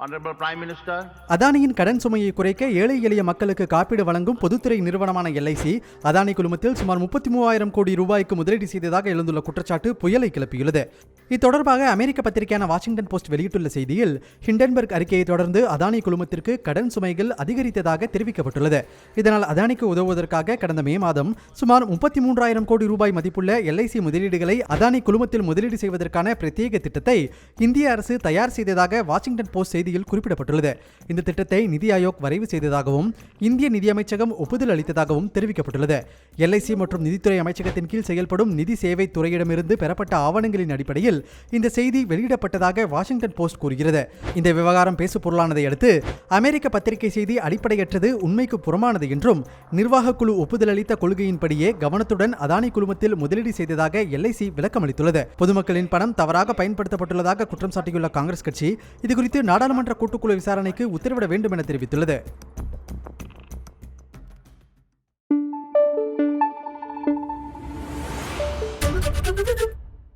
Honorable Prime Minister. அதானியின் கடன் சுமையை குறைக்க ஏழை எளிய மக்களுக்கு காப்பீடு வழங்கும் பொதுத்துறை நிறுவனமான எல்ஐசி அதானி குழுமத்தில் சுமார் 33,000 கோடி ரூபாய்க்கு முதலீடு செய்ததாக எழுந்துள்ள குற்றச்சாட்டு புயலை கிளப்பியுள்ளது. இத்தொடர்பாக அமெரிக்க பத்திரிகையான வாஷிங்டன் போஸ்ட் வெளியிட்டுள்ள செய்தியில் ஹிண்டன்பர்க் அறிக்கையை தொடர்ந்து அதானி குழுமத்திற்கு கடன் சுமைகள் அதிகரித்ததாக தெரிவிக்கப்பட்டுள்ளது. இதனால் அதானிக்கு உதவுவதற்காக கடந்த மே மாதம் சுமார் 33,000 கோடி ரூபாய் மதிப்புள்ள எல்ஐசி முதலீடுகளை அதானி குழுமத்தில் முதலீடு செய்வதற்கான பிரத்யேக திட்டத்தை இந்திய அரசு தயார் செய்ததாக வாஷிங்டன் போஸ்ட் செய்தியில் குறிப்பிடப்பட்டுள்ளது. இந்த திட்டத்தை நிதி ஆயோக் வரைவு செய்ததாகவும் இந்திய நிதியமைச்சகம் ஒப்புதல் அளித்ததாகவும் தெரிவிக்கப்பட்டுள்ளது. எல்ஐசி மற்றும் நிதித்துறை அமைச்சகத்தின் கீழ் செயல்படும் நிதி சேவை துறையிடமிருந்து பெறப்பட்ட ஆவணங்களின் அடிப்படையில் இந்த செய்தி வெளியிடப்பட்டதாக வாஷிங்டன் போஸ்ட் கூறுகிறது. இந்த விவகாரம் பேசு பொருளானதை அடுத்து அமெரிக்க பத்திரிகை செய்தி அடிப்படையற்றது, உண்மைக்கு புறமானது என்றும் நிர்வாக குழு ஒப்புதல் அளித்த கொள்கையின்படியே கவனத்துடன் அதானி குழுமத்தில் முதலீடு செய்ததாக எல்ஐசி விளக்கம் அளித்துள்ளது. பொதுமக்களின் பணம் தவறாக பயன்படுத்தப்பட்டுள்ளதாக குற்றம் சாட்டியுள்ள காங்கிரஸ் கட்சி இதுகுறித்து நாடாளுமன்ற கூட்டுக்குழு விசாரணைக்கு உத்தரவிட வேண்டும் என தெரிவித்துள்ளது.